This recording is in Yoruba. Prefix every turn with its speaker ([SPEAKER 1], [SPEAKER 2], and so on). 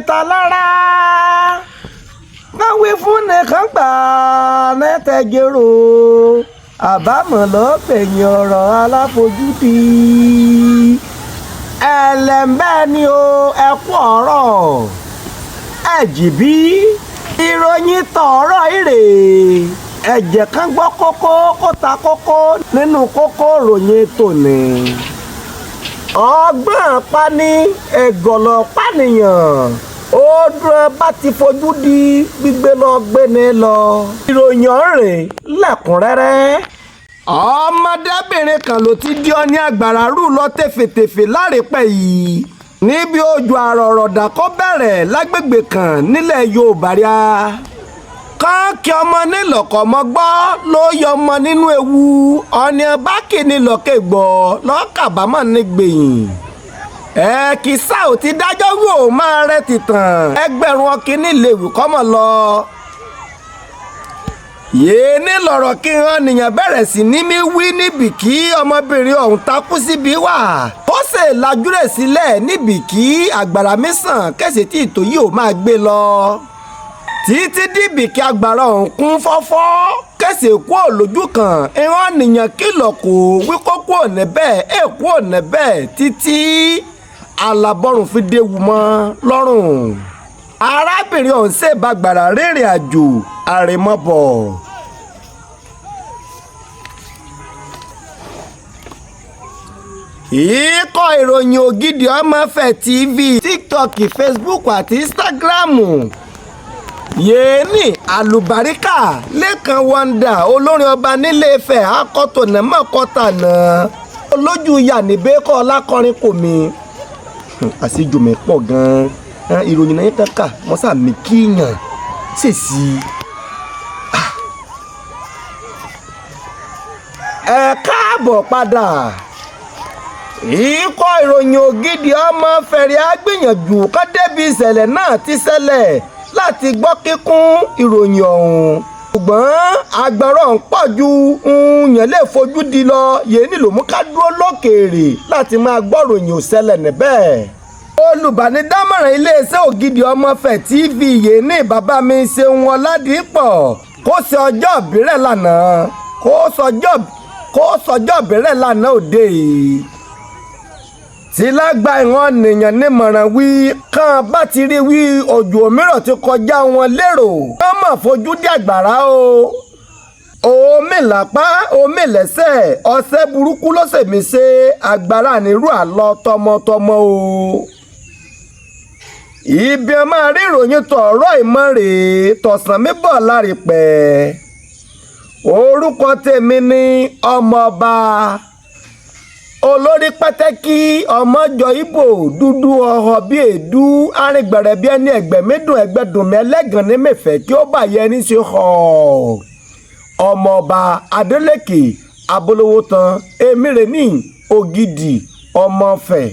[SPEAKER 1] ta lára kan wí fún nìkan gbà nẹ́tẹ̀gẹ̀rọ àbámọ̀ lọ́pẹ̀yìn ọ̀rọ̀ aláfojúdi ẹlẹ́mbẹ́ ni o ẹ kú ọ̀rọ̀ ẹ̀jìbí ìròyìn tọ̀ọ̀rọ̀ ìrè ẹ̀jẹ̀ kan gbọ́ kókó kó ta kókó nínú kókó ìròyìn tòní. ọgbọ́n pani ẹ̀gọ̀lọ̀ pànìyàn ó dúró bá ti fojú di gbígbé lọ gbéni lọ. ìròyìn ọ̀rẹ́ lẹ́kùnrẹ́rẹ́. ọmọdébìnrin kan ló ti di ọ ní àgbàrá rú lọ tẹ̀fẹ̀tẹ̀fẹ̀ lárèpẹ́ yìí níbi òjò àrọ̀rọ̀dà kó bẹ̀rẹ̀ lágbègbè kan nílẹ̀ Yorùbá ríà kọ́ńkì ọmọ nílọ̀kọ̀ mọ́ gbọ́ ló yọ ọmọ nínú ewu ọ̀nì bákì nílọ̀kẹ́ gbọ́ lọ́kàbámọ̀ nígbẹ̀yìn kìsà ò ti dájọ́ wò máa rẹ tìtàn ẹgbẹ̀rún ọkì níléèwé kọ́mọ lọ. yéé ní lọ̀rọ̀ kí hàn nìyẹn bẹ̀rẹ̀ sí ní mí wí níbì kí ọmọbìnrin ọ̀hún takú síbi wà ó sì lajúrè sílẹ̀ níbì kí àgbàrá mi sàn kẹsì tí ìtò yìí ò máa gbé lọ títí dìbì kí agbára ọ̀hún kún fọ́fọ́ kẹsì kú òlójú kan ìhàn nìyẹn kìlọ̀ kó wíkó kú òní bẹ́ẹ̀ èkó òní bẹ́ẹ̀ títí alábọ́rùn fi déwu mọ́ lọ́rùn. arábìnrin ọ̀hún ṣèbàgbàrà rìnrìn àjò àrèmọ́bọ̀. ikọ̀ ìròyìn ògidì ọmọfẹ́ TV TikTok Facebook àti Instagram yéèní àlùbáríkà lẹ́kàn wọ́ndà olórin ọba nílé Ifẹ̀ akọ́tò nàmọ́kọ́tà náà olójú yànnìbẹ́kọ̀ ọlákọrin kò mí àṣejùmẹ̀ pọ̀ gan-an ìròyìn náà yẹn kàkà wọ́n sàmì kíyàn ṣèṣì. ẹ káàbọ̀ padà ikọ̀ ìròyìn ògidì ọmọ fẹ̀rẹ̀ àgbìyànjú ká débi ìṣẹ̀lẹ̀ náà ti ṣẹlẹ̀ láti gbọ́ kíkún ìròyìn ọ̀hún ṣùgbọ́n agbára ń pọ̀ ju yẹn lè fojú di lọ yéé nílò mú ká dúró lókèèrè láti máa gbọ́ ìròyìn òṣẹlẹ̀ níbẹ̀. olùbánidámọ̀ràn iléeṣẹ́ ògidì ọmọfẹ́ TV yéé ní bàbá mi Ṣeun Ọládìpọ̀ kó ṣe ọjọ́ ìbírẹ̀ lánàá kó sọjọ́ ìbírẹ̀ lánàá òde yìí tí lágbà ìwọ̀n nìyẹn nímọ̀ràn wí kàn bá ti rí wí òjò mìíràn ti kọjá wọn lérò wọ́n mọ̀ fojú dí àgbàrá o omi lápá omi lẹ́sẹ̀ ọ̀sẹ̀ burúkú ló ṣèmí ṣe àgbàrá nírú àlọ́ tọmọtọmọ o. ibi ẹ máa rí ìròyìn tọ̀ọ̀rọ̀ ìmọ̀ rèé tọ̀sán mi bọ̀ lárìpẹ́ orúkọ tèmi ní ọmọọba olórí pàtàkì ọmọjọ ibo dúdú ọhọ bíi èédú arìngbẹ̀rẹ̀ bíi ẹni ẹgbẹ̀mídùn ẹgbẹ̀dùnmí ẹlẹ́gàn ní mẹ́fẹ̀ẹ́ kí ó bàyẹ ní ṣe họ ọmọọba Adélékè Abolówótan Emireni Ògidì Ọmọfẹ̀.